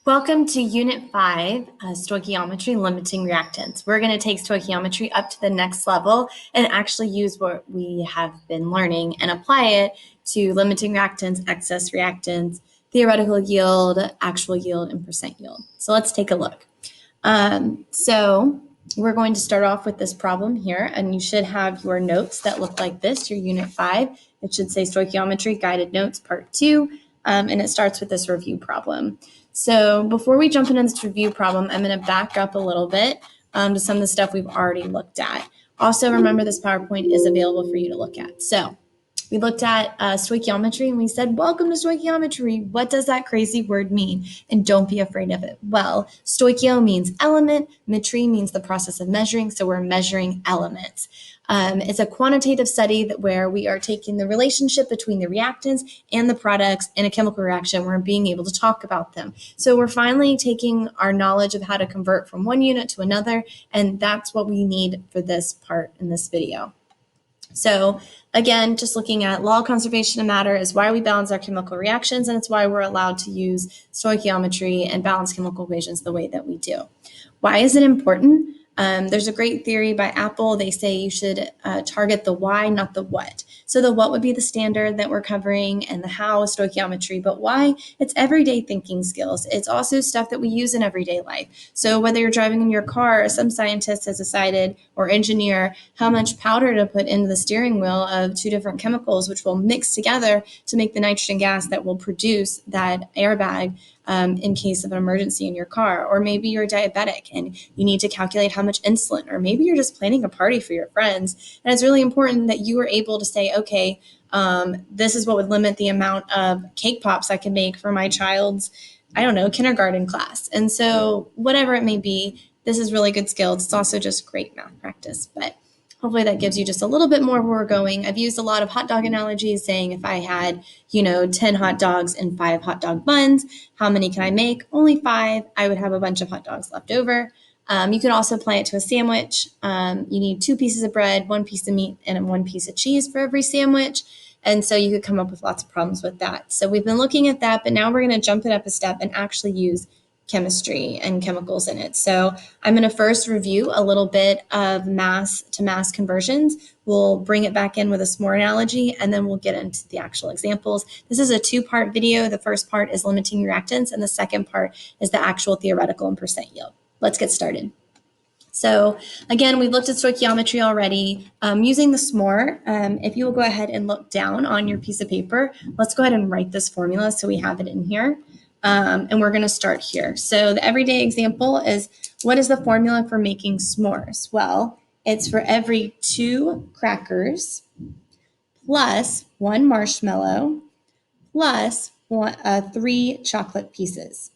Welcome to Unit 5, Stoichiometry, Limiting Reactants. We're going to take stoichiometry up to the next level and actually use what we have been learning and apply it to limiting reactants, excess reactants, theoretical yield, actual yield, and percent yield. So let's take a look. So we're going to start off with this problem here, and you should have your notes that look like this, your Unit 5. It should say Stoichiometry, Guided Notes, Part 2, and it starts with this review problem. So before we jump into this review problem, I'm going to back up a little bit to some of the stuff we've already looked at. Also, remember this PowerPoint is available for you to look at. So we looked at stoichiometry and we said, welcome to stoichiometry. What does that crazy word mean? And don't be afraid of it. Well, stoichio means element, metry means the process of measuring, so we're measuring elements. It's a quantitative study where we are taking the relationship between the reactants and the products in a chemical reaction. We're being able to talk about them. So we're finally taking our knowledge of how to convert from one unit to another, and that's what we need for this part in this video. So again, just looking at law of conservation of matter is why we balance our chemical reactions, and it's why we're allowed to use stoichiometry and balance chemical equations the way that we do. Why is it important? There's a great theory by Apple. They say you should target the why, not the what. So the what would be the standard that we're covering, and the how is stoichiometry, but why? It's everyday thinking skills. It's also stuff that we use in everyday life. So whether you're driving in your car, some scientist has decided, or engineer, how much powder to put into the steering wheel of two different chemicals, which will mix together to make the nitrogen gas that will produce that airbag in case of an emergency in your car. Or maybe you're diabetic and you need to calculate how much insulin, or maybe you're just planning a party for your friends. And it's really important that you are able to say, okay, this is what would limit the amount of cake pops I can make for my child's, I don't know, kindergarten class. And so whatever it may be, this is really good skills. It's also just great math practice, but hopefully that gives you just a little bit more where we're going. I've used a lot of hot dog analogies, saying if I had, 10 hot dogs and 5 hot dog buns, how many can I make? Only 5. I would have a bunch of hot dogs left over. You could also apply it to a sandwich. You need 2 pieces of bread, 1 piece of meat, and 1 piece of cheese for every sandwich. And so you could come up with lots of problems with that. So we've been looking at that, but now we're going to jump it up a step and actually use chemistry and chemicals in it. So I'm going to first review a little bit of mass to mass conversions. We'll bring it back in with a s'more analogy, and then we'll get into the actual examples. This is a 2-part video. The first part is limiting reactants, and the second part is the actual theoretical and percent yield. Let's get started. So again, we looked at stoichiometry already. Using the s'more, if you will go ahead and look down on your piece of paper, let's go ahead and write this formula so we have it in here. And we're going to start here. So the everyday example is, what is the formula for making s'mores? Well, it's for every 2 crackers plus 1 marshmallow plus 3 chocolate pieces.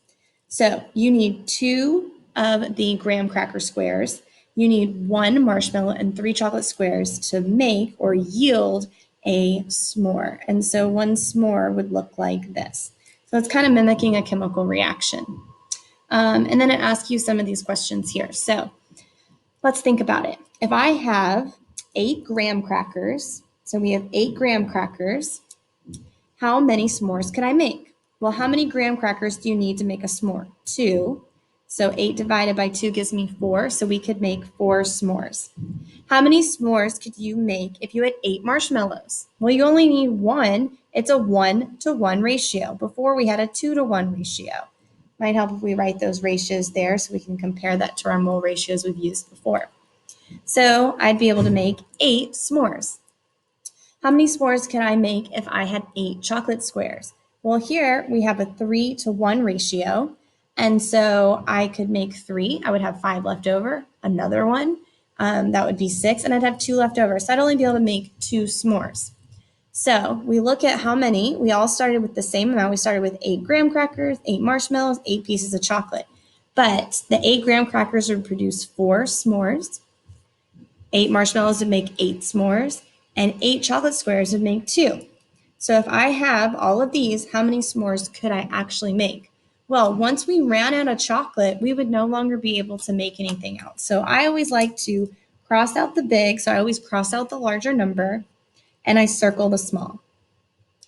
So you need 2 of the graham cracker squares. You need 1 marshmallow and 3 chocolate squares to make or yield a s'more. And so one s'more would look like this. So it's kind of mimicking a chemical reaction. And then it asks you some of these questions here. So let's think about it. If I have 8 graham crackers, so we have 8 graham crackers, how many s'mores could I make? Well, how many graham crackers do you need to make a s'more? 2. So 8 divided by 2 gives me 4, so we could make 4 s'mores. How many s'mores could you make if you had 8 marshmallows? Well, you only need 1. It's a 1-to-1 ratio. Before we had a 2-to-1 ratio. Might help if we write those ratios there so we can compare that to our mole ratios we've used before. So I'd be able to make 8 s'mores. How many s'mores can I make if I had 8 chocolate squares? Well, here we have a 3-to-1 ratio. And so I could make 3. I would have 5 left over, another one. That would be 6, and I'd have 2 left over. So I'd only be able to make 2 s'mores. So we look at how many. We all started with the same amount. We started with 8 graham crackers, 8 marshmallows, 8 pieces of chocolate. But the 8 graham crackers would produce 4 s'mores. 8 marshmallows would make 8 s'mores. And 8 chocolate squares would make 2. So if I have all of these, how many s'mores could I actually make? Well, once we ran out of chocolate, we would no longer be able to make anything else. So I always like to cross out the big, so I always cross out the larger number, and I circle the small.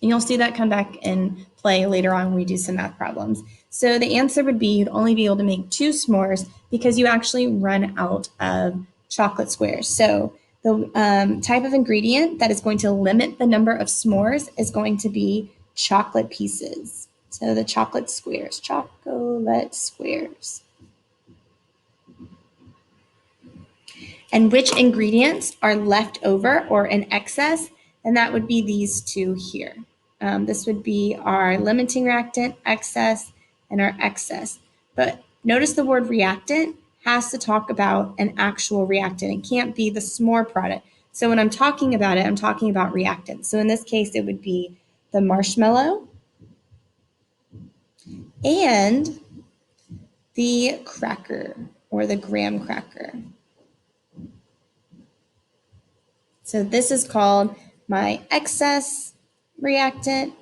And you'll see that come back in play later on when we do some math problems. So the answer would be you'd only be able to make 2 s'mores because you actually run out of chocolate squares. So the type of ingredient that is going to limit the number of s'mores is going to be chocolate pieces. So the chocolate squares. And which ingredients are left over or in excess? And that would be these two here. This would be our limiting reactant, excess, and our excess. But notice the word reactant has to talk about an actual reactant. It can't be the s'more product. So when I'm talking about it, I'm talking about reactants. So in this case, it would be the marshmallow and the cracker or the graham cracker. So this is called my excess reactant,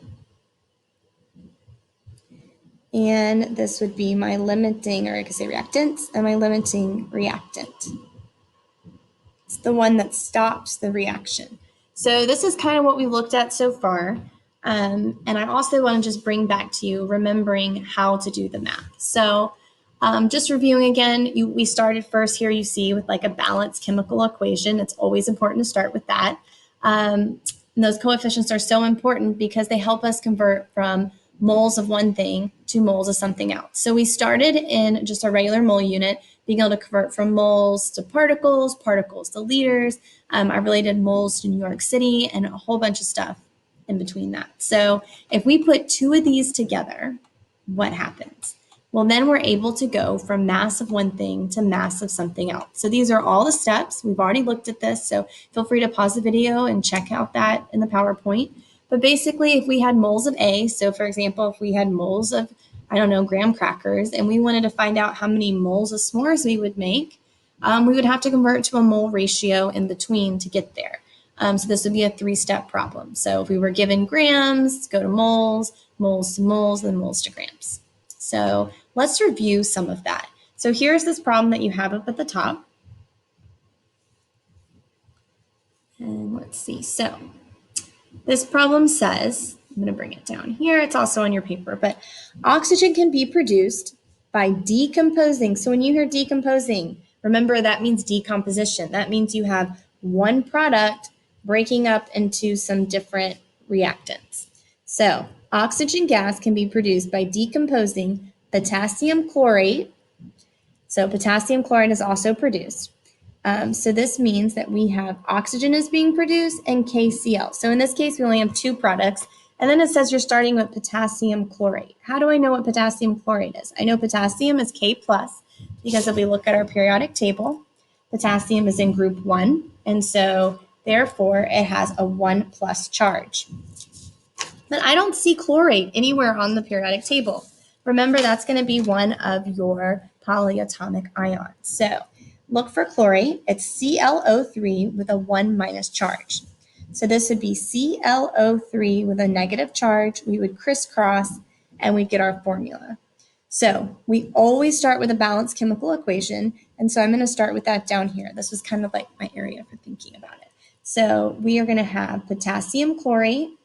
and this would be my limiting, or I could say reactants, and my limiting reactant. It's the one that stops the reaction. So this is kind of what we looked at so far. And I also want to just bring back to you remembering how to do the math. So just reviewing again, we started first here, you see, with like a balanced chemical equation. It's always important to start with that. And those coefficients are so important because they help us convert from moles of one thing to moles of something else. So we started in just a regular mole unit, being able to convert from moles to particles, particles to liters. I related moles to New York City and a whole bunch of stuff in between that. So if we put two of these together, what happens? Well, then we're able to go from mass of one thing to mass of something else. So these are all the steps. We've already looked at this, so feel free to pause the video and check out that in the PowerPoint. But basically, if we had moles of A, so for example, if we had moles of, I don't know, graham crackers, and we wanted to find out how many moles of s'mores we would make, we would have to convert to a mole ratio in between to get there. So this would be a 3-step problem. So if we were given grams, go to moles, moles to moles, then moles to grams. So let's review some of that. So here's this problem that you have up at the top. And let's see. So this problem says, I'm going to bring it down here. It's also on your paper, but oxygen can be produced by decomposing. So when you hear decomposing, remember that means decomposition. That means you have one product breaking up into some different reactants. So oxygen gas can be produced by decomposing potassium chlorate. So potassium chloride is also produced. So this means that we have oxygen is being produced and KCl. So in this case, we only have 2 products. And then it says you're starting with potassium chlorate. How do I know what potassium chlorate is? I know potassium is K+, because if we look at our periodic table, potassium is in group 1. And so therefore, it has a 1+ charge. But I don't see chlorate anywhere on the periodic table. Remember, that's going to be one of your polyatomic ions. So look for chlorate. It's ClO3 with a 1- charge. So this would be ClO3 with a negative charge. We would crisscross and we'd get our formula. So we always start with a balanced chemical equation. And so I'm going to start with that down here. This was kind of like my area for thinking about it. So we are going to have potassium chlorate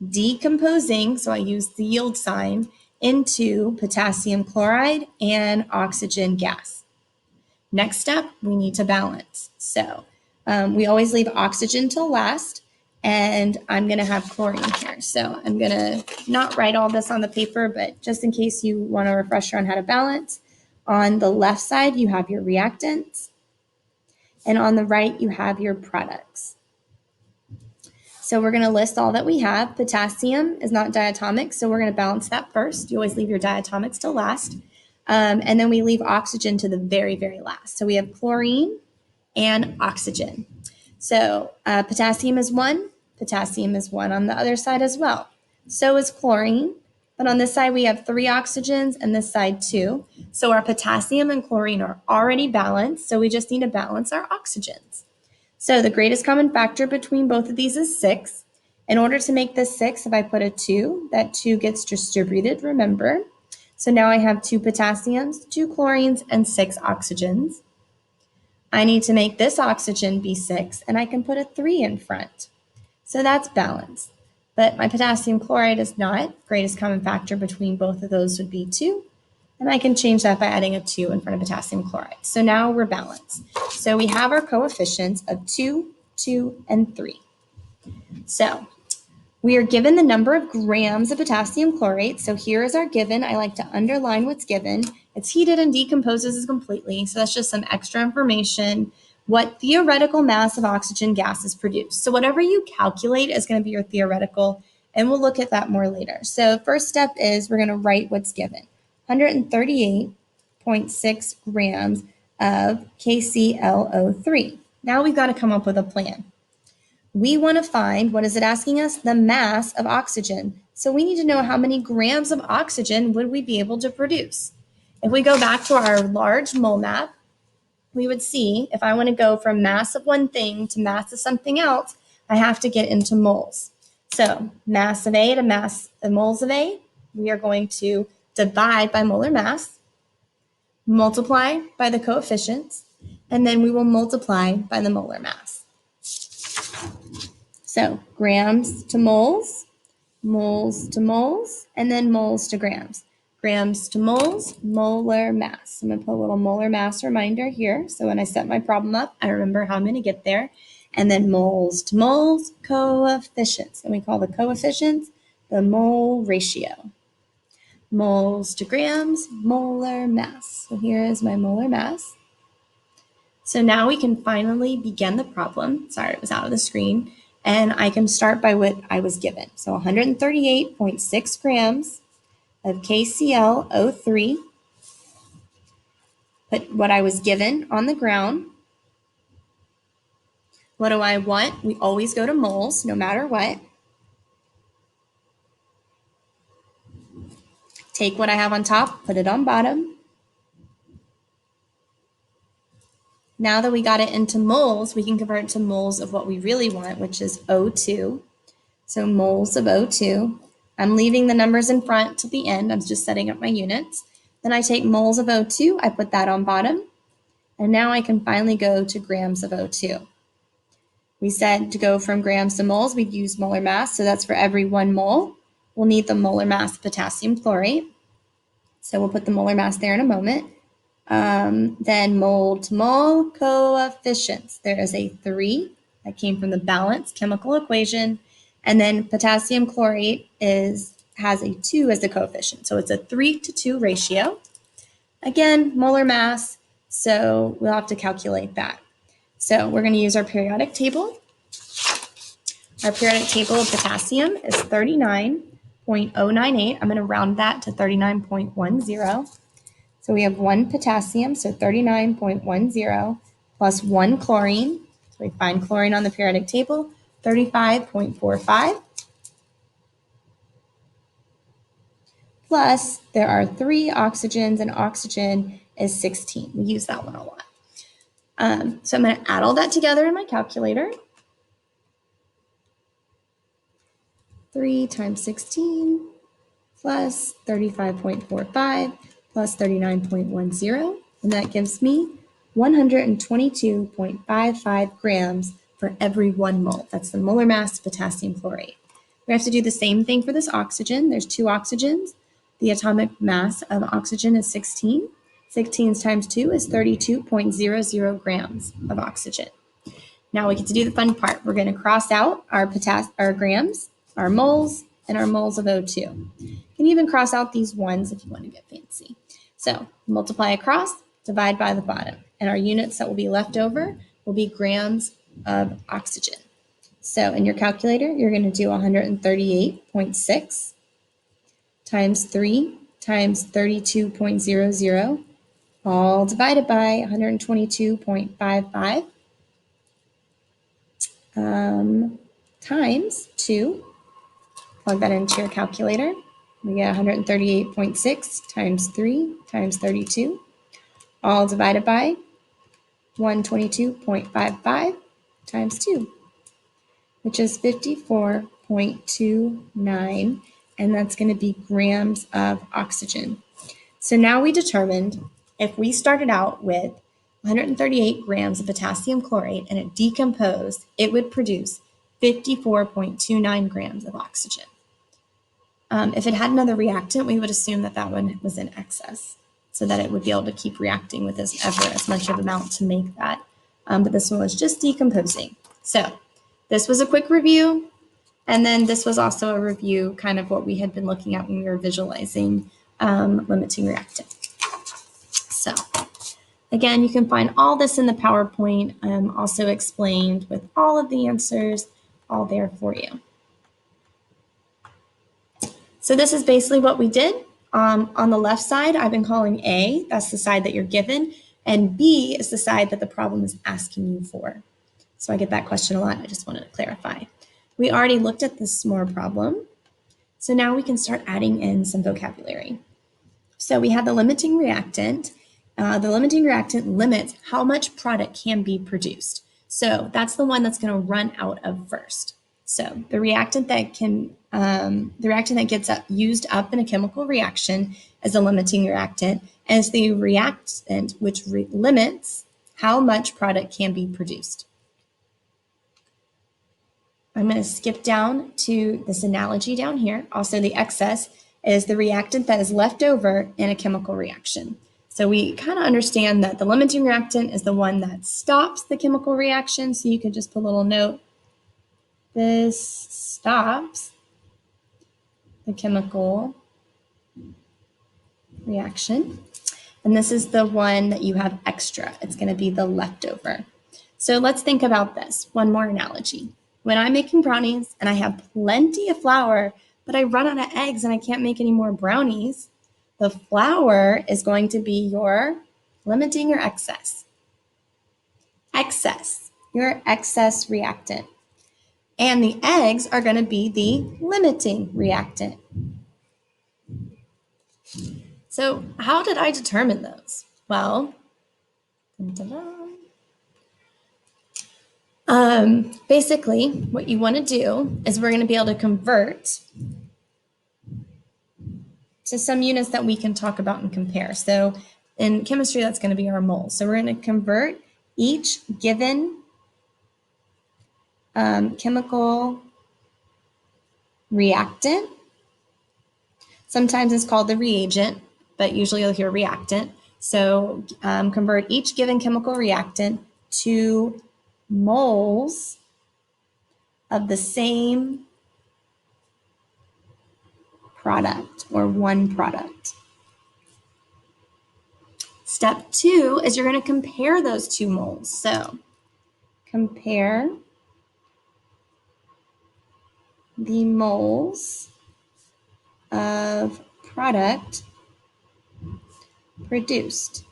decomposing, so I use the yield sign, into potassium chloride and oxygen gas. Next step, we need to balance. So we always leave oxygen till last, and I'm going to have chlorine here. So I'm going to not write all this on the paper, but just in case you want a refresher on how to balance, on the left side, you have your reactants, and on the right, you have your products. So we're going to list all that we have. Potassium is not diatomic, so we're going to balance that first. You always leave your diatomics till last. And then we leave oxygen to the very, very last. So we have chlorine and oxygen. So potassium is 1. Potassium is 1 on the other side as well. So is chlorine. But on this side, we have 3 oxygens and this side 2. So our potassium and chlorine are already balanced. So we just need to balance our oxygens. So the greatest common factor between both of these is 6. In order to make this 6, if I put a 2, that 2 gets distributed, remember. So now I have 2 potassiums, 2 chlorines, and 6 oxygens. I need to make this oxygen be 6, and I can put a 3 in front. So that's balanced. but my potassium chloride is not. Greatest common factor between both of those would be 2. And I can change that by adding a 2 in front of potassium chloride. So now we're balanced. So we have our coefficients of 2, 2, and 3. So we are given the number of grams of potassium chlorate. So here is our given. I like to underline what's given. It's heated and decomposes completely. So that's just some extra information. What theoretical mass of oxygen gas is produced. So whatever you calculate is going to be your theoretical, and we'll look at that more later. So first step is we're going to write what's given. 138.6 grams of KClO3. Now we've got to come up with a plan. We want to find, what is it asking us? The mass of oxygen. So we need to know how many grams of oxygen would we be able to produce. If we go back to our large mole map, we would see if I want to go from mass of one thing to mass of something else, I have to get into moles. So mass of A to mass of moles of A, we are going to divide by molar mass, multiply by the coefficients, and then we will multiply by the molar mass. So grams to moles to moles, and then moles to grams. Grams to moles, molar mass. I'm going to put a little molar mass reminder here. So when I set my problem up, I remember how I'm going to get there. And then moles to moles, coefficients. And we call the coefficients the mole ratio. Moles to grams, molar mass. So here is my molar mass. So now we can finally begin the problem. Sorry, it was out of the screen. And I can start by what I was given. So 138.6 grams of KClO3. Put what I was given on the ground. What do I want? We always go to moles, no matter what. Take what I have on top, put it on bottom. Now that we got it into moles, we can convert it to moles of what we really want, which is O2. So moles of O2. I'm leaving the numbers in front to the end. I'm just setting up my units. Then I take moles of O2, I put that on bottom. And now I can finally go to grams of O2. We said to go from grams to moles, we'd use molar mass. So that's for every 1 mole. We'll need the molar mass of potassium chlorate. So we'll put the molar mass there in a moment. Then mole to mole coefficients. There is a 3 that came from the balanced chemical equation. And then potassium chlorate has a 2 as the coefficient. So it's a 3-to-2 ratio. Again, molar mass, so we'll have to calculate that. So we're going to use our periodic table. Our periodic table of potassium is 39.098. I'm going to round that to 39.10. So we have 1 potassium, so 39.10, plus 1 chlorine. So we find chlorine on the periodic table, 35.45. Plus, there are 3 oxygens, and oxygen is 16. We use that one a lot. So I'm going to add all that together in my calculator. 3 times 16 plus 35.45 plus 39.10, and that gives me 122.55 grams for every 1 mole. That's the molar mass of potassium chlorate. We have to do the same thing for this oxygen. There's 2 oxygens. The atomic mass of oxygen is 16. 16 times 2 is 32.00 grams of oxygen. Now we get to do the fun part. We're going to cross out our grams, our moles, and our moles of O2. You can even cross out these ones if you want to get fancy. So multiply across, divide by the bottom. And our units that will be left over will be grams of oxygen. So in your calculator, you're going to do 138.6 times 3 times 32.00, all divided by 122.55 times 2. Plug that into your calculator. We get 138.6 times 3 times 32, all divided by 122.55 times 2, which is 54.29, and that's going to be grams of oxygen. So now we determined if we started out with 138 grams of potassium chlorate and it decomposed, it would produce 54.29 grams of oxygen. If it had another reactant, we would assume that that one was in excess so that it would be able to keep reacting with as much of amount to make that. But this one was just decomposing. So this was a quick review. And then this was also a review, kind of what we had been looking at when we were visualizing limiting reactant. So again, you can find all this in the PowerPoint, also explained with all of the answers all there for you. So this is basically what we did. On the left side, I've been calling A, that's the side that you're given, and B is the side that the problem is asking you for. So I get that question a lot, I just wanted to clarify. We already looked at this more problem, so now we can start adding in some vocabulary. So we have the limiting reactant. The limiting reactant limits how much product can be produced. So that's the one that's going to run out of first. So the reactant that gets used up in a chemical reaction is a limiting reactant, and it's the reactant which limits how much product can be produced. I'm going to skip down to this analogy down here. Also, the excess is the reactant that is left over in a chemical reaction. So we kind of understand that the limiting reactant is the one that stops the chemical reaction. So you could just put a little note. This stops the chemical reaction. And this is the one that you have extra. It's going to be the leftover. So let's think about this. One more analogy. When I'm making brownies and I have plenty of flour, but I run out of eggs and I can't make any more brownies, the flour is going to be your limiting or excess. Excess, your excess reactant. And the eggs are going to be the limiting reactant. So how did I determine those? Well, basically what you want to do is we're going to be able to convert to some units that we can talk about and compare. So in chemistry, that's going to be our moles. So we're going to convert each given chemical reactant. Sometimes it's called the reagent, but usually you'll hear reactant. So convert each given chemical reactant to moles of the same product or one product. Step 2 is you're going to compare those two moles. So compare the moles of product produced.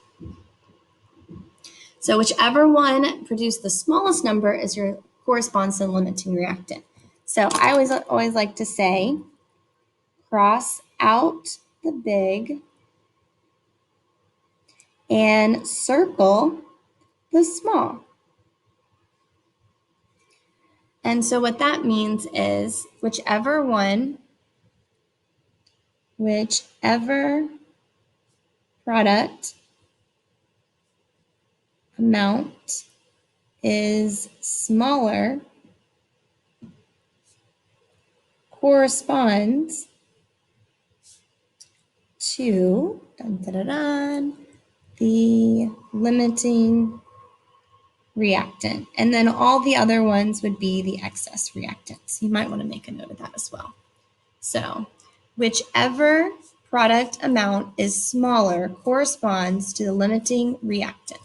So whichever one produced the smallest number is your corresponds to the limiting reactant. So I always like to say, cross out the big and circle the small. And so what that means is whichever product amount is smaller corresponds to the limiting reactant. And then all the other ones would be the excess reactants. You might want to make a note of that as well. So whichever product amount is smaller corresponds to the limiting reactant.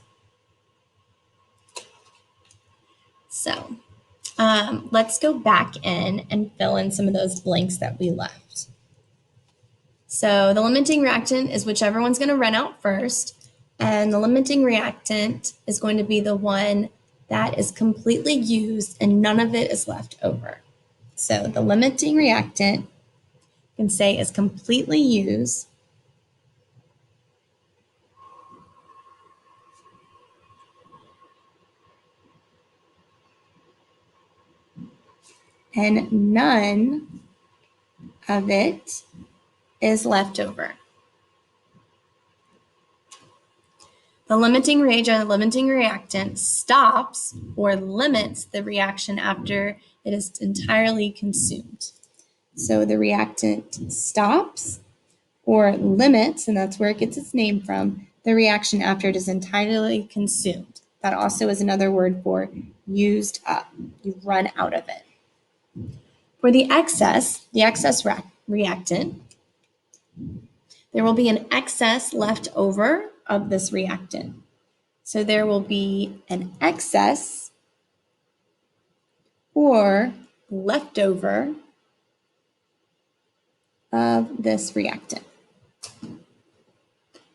So let's go back in and fill in some of those blanks that we left. So the limiting reactant is whichever one's going to run out first, and the limiting reactant is going to be the one that is completely used and none of it is left over. So the limiting reactant, you can say, is completely used and none of it is left over. The limiting reagent, the limiting reactant stops or limits the reaction after it is entirely consumed. So the reactant stops or limits, and that's where it gets its name from, the reaction after it is entirely consumed. That also is another word for used up. You run out of it. For the excess reactant, there will be an excess left over of this reactant. So there will be an excess or leftover of this reactant.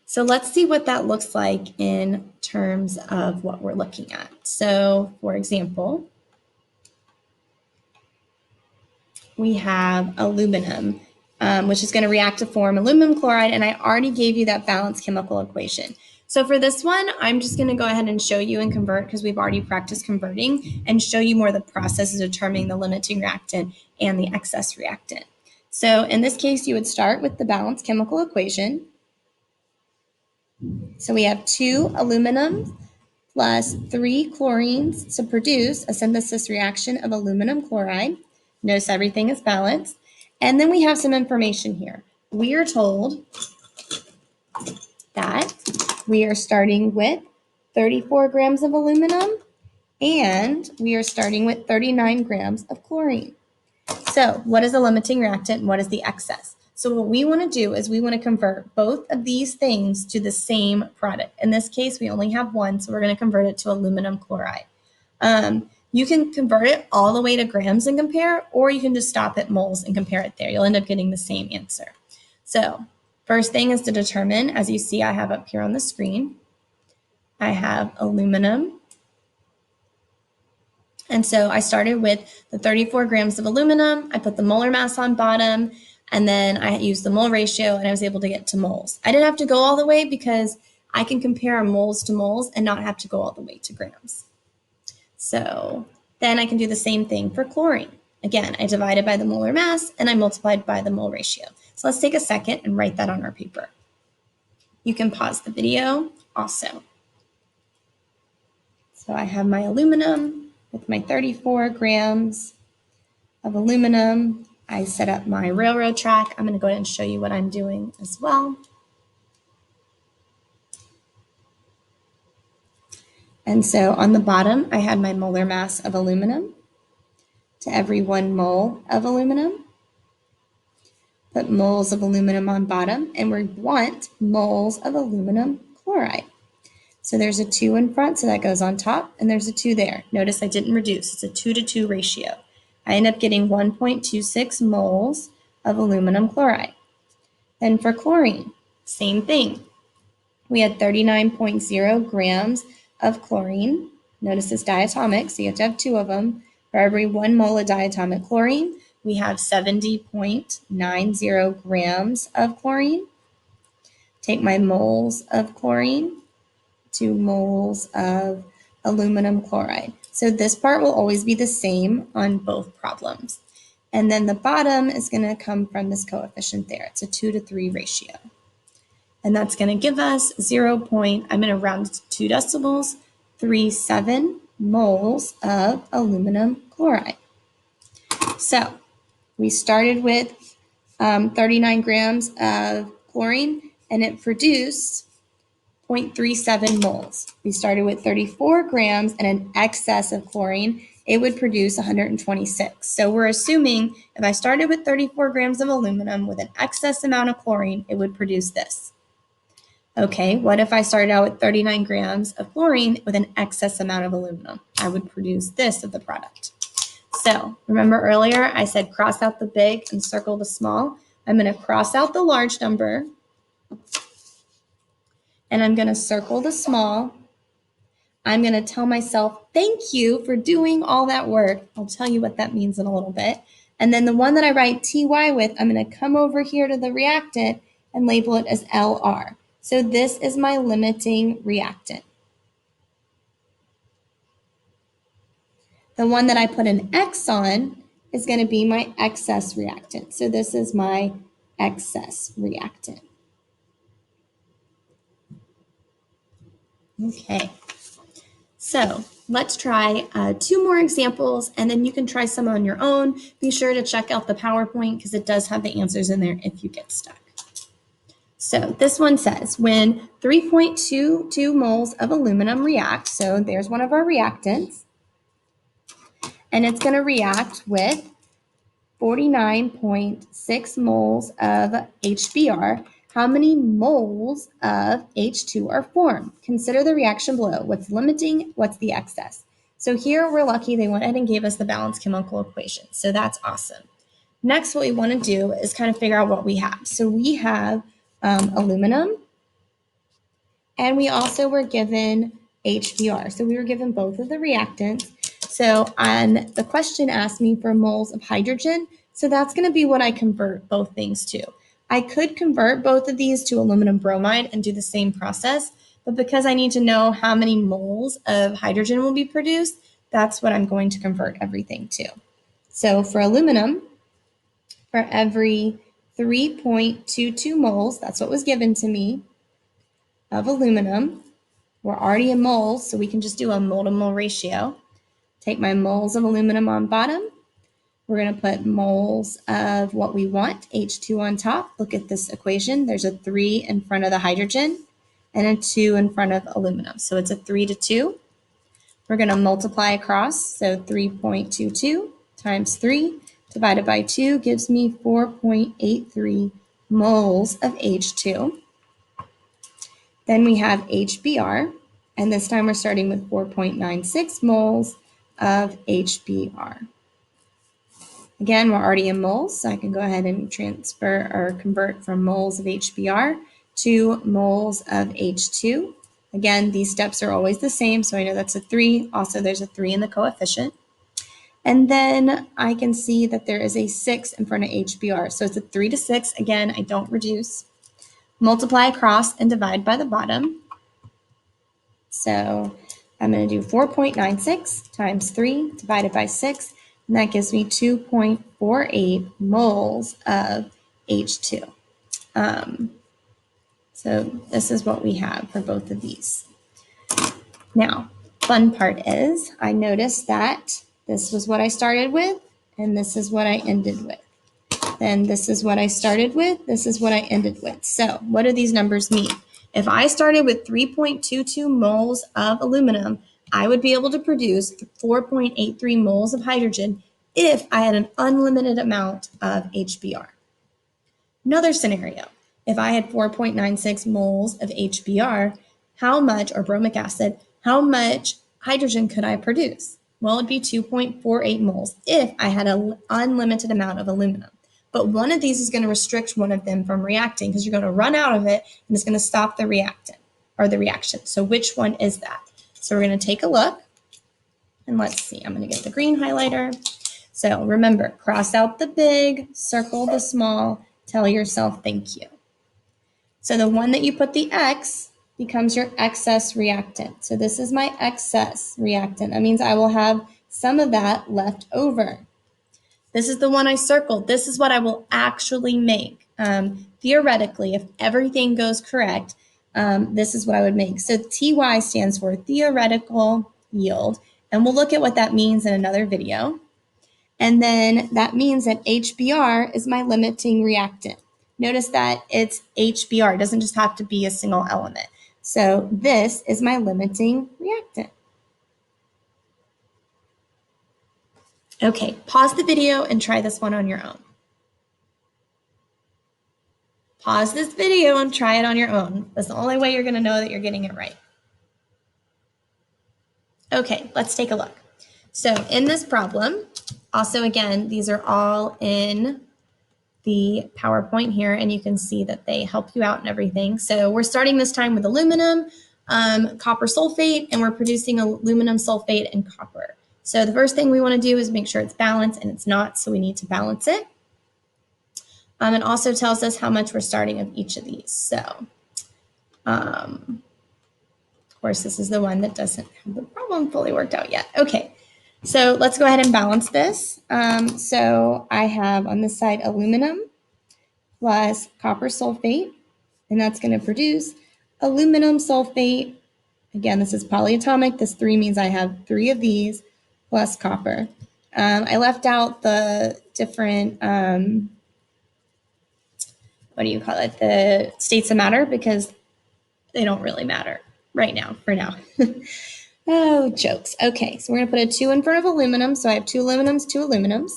So let's see what that looks like in terms of what we're looking at. So for example, we have aluminum, which is going to react to form aluminum chloride, and I already gave you that balanced chemical equation. So for this one, I'm just going to go ahead and show you and convert because we've already practiced converting and show you more of the process of determining the limiting reactant and the excess reactant. So in this case, you would start with the balanced chemical equation. So we have 2 aluminum plus 3 chlorines to produce a synthesis reaction of aluminum chloride. Notice everything is balanced. And then we have some information here. We are told that we are starting with 34 grams of aluminum and we are starting with 39 grams of chlorine. So what is the limiting reactant and what is the excess? So what we want to do is we want to convert both of these things to the same product. In this case, we only have one, so we're going to convert it to aluminum chloride. You can convert it all the way to grams and compare, or you can just stop at moles and compare it there. You'll end up getting the same answer. So first thing is to determine, as you see I have up here on the screen, I have aluminum. And so I started with the 34 grams of aluminum. I put the molar mass on bottom, and then I used the mole ratio, and I was able to get to moles. I didn't have to go all the way because I can compare moles to moles and not have to go all the way to grams. So then I can do the same thing for chlorine. Again, I divided by the molar mass, and I multiplied by the mole ratio. So let's take a second and write that on our paper. You can pause the video also. So I have my aluminum with my 34 grams of aluminum. I set up my railroad track. I'm going to go ahead and show you what I'm doing as well. And so on the bottom, I had my molar mass of aluminum to every 1 mole of aluminum. Put moles of aluminum on bottom, and we want moles of aluminum chloride. So there's a 2 in front, so that goes on top, and there's a 2 there. Notice I didn't reduce. It's a 2-to-2 ratio. I end up getting 1.26 moles of aluminum chloride. Then for chlorine, same thing. We had 39.0 grams of chlorine. Notice it's diatomic, so you have to have 2 of them. For every 1 mole of diatomic chlorine, we have 70.90 grams of chlorine. Take my moles of chlorine to moles of aluminum chloride. So this part will always be the same on both problems. And then the bottom is going to come from this coefficient there. It's a 2-to-3 ratio. And that's going to give us I'm going to round to 2 decimals, 37 moles of aluminum chloride. So we started with 39 grams of chlorine, and it produced 0.37 moles. We started with 34 grams and an excess of chlorine, it would produce 126. So we're assuming if I started with 34 grams of aluminum with an excess amount of chlorine, it would produce this. Okay, what if I started out with 39 grams of chlorine with an excess amount of aluminum? I would produce this of the product. So remember earlier I said cross out the big and circle the small. I'm going to cross out the large number and I'm going to circle the small. I'm going to tell myself, thank you for doing all that work. I'll tell you what that means in a little bit. And then the one that I write TY with, I'm going to come over here to the reactant and label it as LR. So this is my limiting reactant. The one that I put an X on is going to be my excess reactant. So this is my excess reactant. Okay, so let's try 2 more examples, and then you can try some on your own. Be sure to check out the PowerPoint because it does have the answers in there if you get stuck. So this one says when 3.22 moles of aluminum react, so there's one of our reactants, and it's going to react with 49.6 moles of HBr. How many moles of H2 are formed? Consider the reaction below. What's limiting? What's the excess? So here we're lucky they went ahead and gave us the balanced chemical equation. So that's awesome. Next, what we want to do is kind of figure out what we have. So we have aluminum, and we also were given HBr. So we were given both of the reactants. So the question asked me for moles of hydrogen. So that's going to be what I convert both things to. I could convert both of these to aluminum bromide and do the same process, but because I need to know how many moles of hydrogen will be produced, that's what I'm going to convert everything to. So for aluminum, for every 3.22 moles, that's what was given to me, of aluminum, we're already in moles, so we can just do a mole to mole ratio. Take my moles of aluminum on bottom. We're going to put moles of what we want, H2 on top. Look at this equation. There's a 3 in front of the hydrogen and a 2 in front of aluminum. So it's a 3 to 2. We're going to multiply across. So 3.22 times 3 divided by 2 gives me 4.83 moles of H2. Then we have HBr, and this time we're starting with 4.96 moles of HBr. Again, we're already in moles, so I can go ahead and transfer or convert from moles of HBr to moles of H2. Again, these steps are always the same, so I know that's a 3. Also, there's a 3 in the coefficient. And then I can see that there is a 6 in front of HBr. So it's a 3 to 6. Again, I don't reduce. Multiply across and divide by the bottom. So I'm going to do 4.96 times 3 divided by 6, and that gives me 2.48 moles of H2. So this is what we have for both of these. Now, fun part is I noticed that this was what I started with, and this is what I ended with. Then this is what I started with, this is what I ended with. So what do these numbers mean? If I started with 3.22 moles of aluminum, I would be able to produce 4.83 moles of hydrogen if I had an unlimited amount of HBr. Another scenario, if I had 4.96 moles of HBr, how much, or bromic acid, how much hydrogen could I produce? Well, it'd be 2.48 moles if I had an unlimited amount of aluminum. But one of these is going to restrict one of them from reacting because you're going to run out of it and it's going to stop the reactant or the reaction. So which one is that? So we're going to take a look and let's see. I'm going to get the green highlighter. So remember, cross out the big, circle the small, tell yourself thank you. So the one that you put the X becomes your excess reactant. So this is my excess reactant. That means I will have some of that left over. This is the one I circled. This is what I will actually make. Theoretically, if everything goes correct, this is what I would make. So TY stands for theoretical yield, and we'll look at what that means in another video. And then that means that HBr is my limiting reactant. Notice that it's HBr. It doesn't just have to be a single element. So this is my limiting reactant. Okay, pause the video and try this one on your own. Pause this video and try it on your own. That's the only way you're going to know that you're getting it right. Okay, let's take a look. So in this problem, also again, these are all in the PowerPoint here, and you can see that they help you out and everything. So we're starting this time with aluminum, copper sulfate, and we're producing aluminum sulfate and copper. So the first thing we want to do is make sure it's balanced, and it's not, so we need to balance it. It also tells us how much we're starting of each of these. So, of course, this is the one that doesn't have the problem fully worked out yet. Okay, so let's go ahead and balance this. So I have on this side aluminum plus copper sulfate, and that's going to produce aluminum sulfate Again, this is polyatomic. This 3 means I have 3 of these plus copper. I left out the different, the states of matter, because they don't really matter right now, for now. Oh, jokes. Okay, so we're going to put a 2 in front of aluminum. So I have 2 aluminums, 2 aluminums.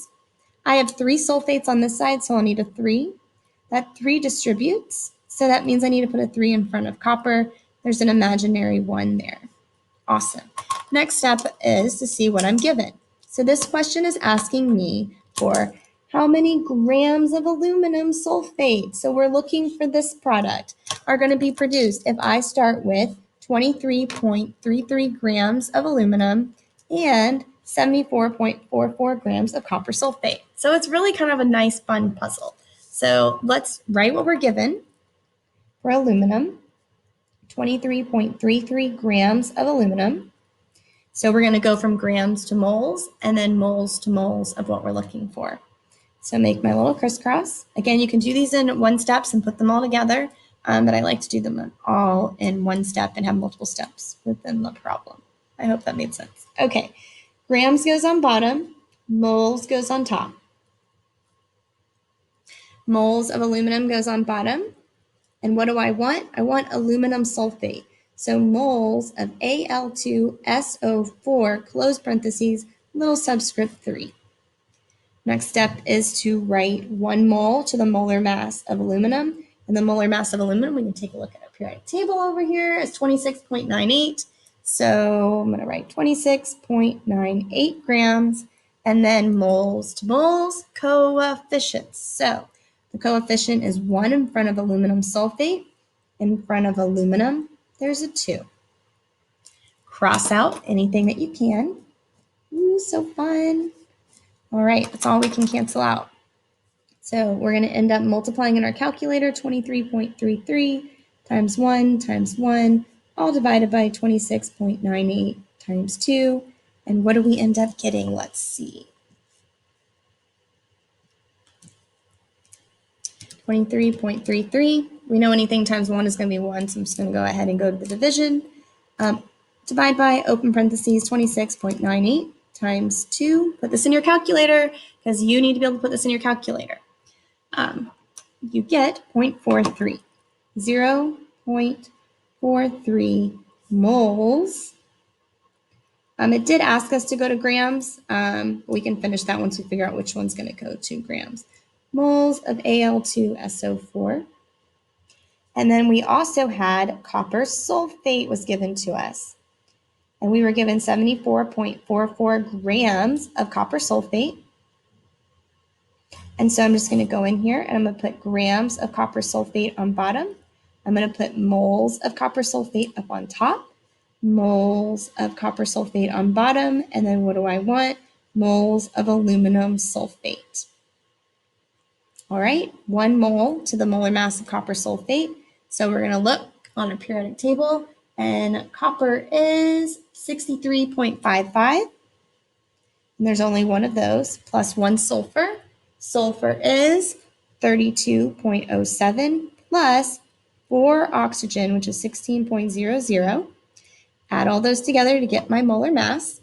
I have 3 sulfates on this side, so I'll need a 3. That 3 distributes, so that means I need to put a 3 in front of copper. There's an imaginary 1 there. Awesome. Next step is to see what I'm given. So this question is asking me for how many grams of aluminum sulfate. So we're looking for this product are going to be produced if I start with 23.33 grams of aluminum and 74.44 grams of copper sulfate. So it's really kind of a nice, fun puzzle. So let's write what we're given for aluminum. 23.33 grams of aluminum. So we're going to go from grams to moles and then moles to moles of what we're looking for. So make my little crisscross. Again, you can do these in one steps and put them all together, but I like to do them all in one step and have multiple steps within the problem. I hope that made sense. Okay, grams goes on bottom, moles goes on top. Moles of aluminum goes on bottom. And what do I want? I want aluminum sulfate. So moles of Al2SO4, close parentheses, little subscript 3. Next step is to write 1 mole to the molar mass of aluminum. And the molar mass of aluminum, we can take a look at our periodic table over here, is 26.98. So I'm going to write 26.98 grams. And then moles to moles, coefficients. So the coefficient is 1 in front of aluminum sulfate. In front of aluminum, there's a 2. Cross out anything that you can. Ooh, so fun. All right, that's all we can cancel out. So we're going to end up multiplying in our calculator 23.33 times 1, all divided by 26.98 times 2. And what do we end up getting? Let's see. 23.33. We know anything times 1 is going to be 1, so I'm just going to go ahead and go to the division. Divide by, open parentheses, 26.98 times 2. Put this in your calculator because you need to be able to put this in your calculator. You get 0.43. 0.43 moles. It did ask us to go to grams. We can finish that once we figure out which one's going to go to grams. Moles of Al2SO4. And then we also had copper sulfate was given to us. And we were given 74.44 grams of copper sulfate. And so I'm just going to go in here and I'm going to put grams of copper sulfate on bottom. I'm going to put moles of copper sulfate up on top, moles of copper sulfate on bottom, and then what do I want? Moles of aluminum sulfate. All right, 1 mole to the molar mass of copper sulfate. So we're going to look on a periodic table, and copper is 63.55. And there's only 1 of those, plus 1 sulfur. Sulfur is 32.07 plus 4 oxygen, which is 16.00. Add all those together to get my molar mass.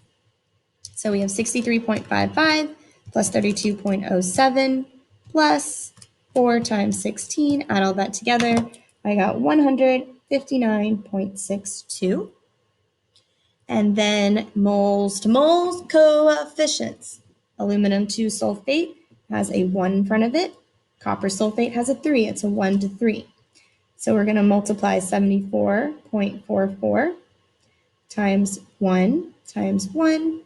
So we have 63.55 plus 32.07 plus 4 times 16. Add all that together. I got 159.62. And then moles to moles, coefficients. Aluminum 2 sulfate has a 1 in front of it. Copper sulfate has a 3. It's a 1 to 3. So we're going to multiply 74.44 times 1 times 1,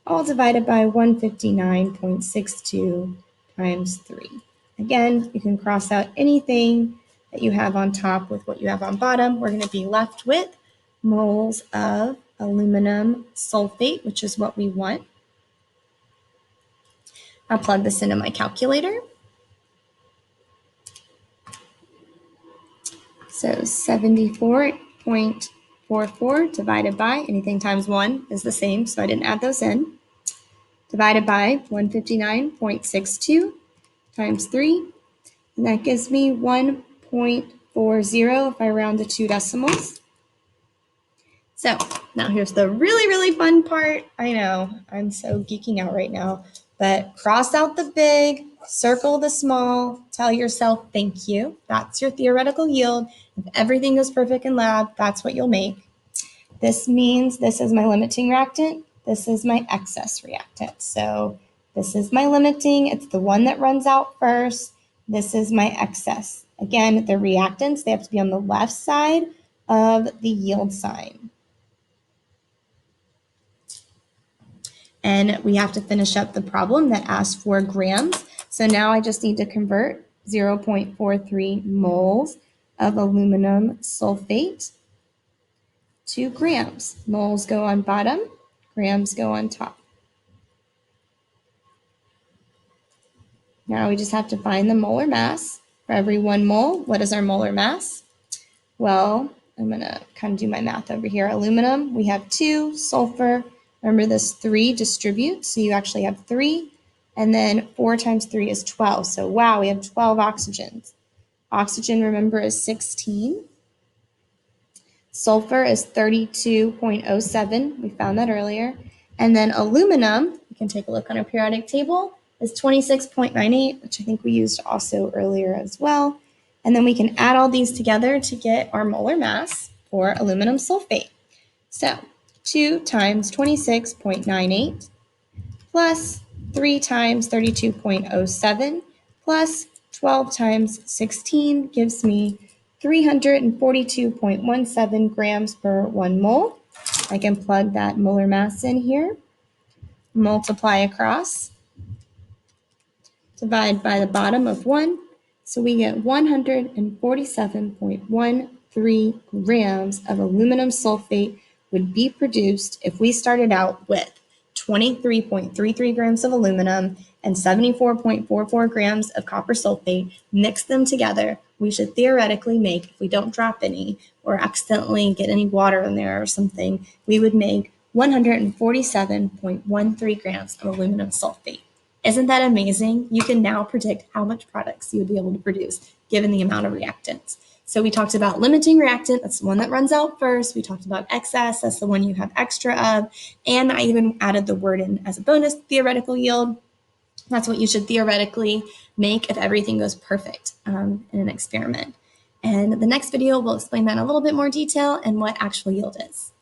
all divided by 159.62 times 3. Again, you can cross out anything that you have on top with what you have on bottom. We're going to be left with moles of aluminum sulfate, which is what we want. I'll plug this into my calculator. So 74.44 divided by, anything times 1 is the same, so I didn't add those in. Divided by 159.62 times 3, and that gives me 1.40 if I round to 2 decimals. So now here's the really, really fun part. I know, I'm so geeking out right now, but cross out the big, circle the small, tell yourself thank you. That's your theoretical yield. If everything goes perfect in lab, that's what you'll make. This means this is my limiting reactant. This is my excess reactant. So this is my limiting. It's the one that runs out first. This is my excess. Again, the reactants, they have to be on the left side of the yield sign. And we have to finish up the problem that asked for grams. So now I just need to convert 0.43 moles of aluminum sulfate to grams. Moles go on bottom, grams go on top. Now we just have to find the molar mass. For every 1 mole, what is our molar mass? Well, I'm going to kind of do my math over here. Aluminum, we have 2. Sulfur, remember this 3 distributes, so you actually have 3. And then 4 times 3 is 12. So wow, we have 12 oxygens. Oxygen, remember, is 16. Sulfur is 32.07. We found that earlier. And then aluminum, you can take a look on our periodic table, is 26.98, which I think we used also earlier as well. And then we can add all these together to get our molar mass for aluminum sulfate. So 2 times 26.98 plus 3 times 32.07 plus 12 times 16 gives me 342.17 grams per 1 mole. I can plug that molar mass in here, multiply across, divide by the bottom of 1, so we get 147.13 grams of aluminum sulfate would be produced if we started out with 23.33 grams of aluminum and 74.44 grams of copper sulfate. Mix them together. We should theoretically make, if we don't drop any or accidentally get any water in there or something, we would make 147.13 grams of aluminum sulfate. Isn't that amazing? You can now predict how much products you would be able to produce given the amount of reactants. So we talked about limiting reactant, that's the one that runs out first. We talked about excess, that's the one you have extra of. And I even added the word in as a bonus, theoretical yield. That's what you should theoretically make if everything goes perfect in an experiment. And the next video will explain that in a little bit more detail and what actual yield is.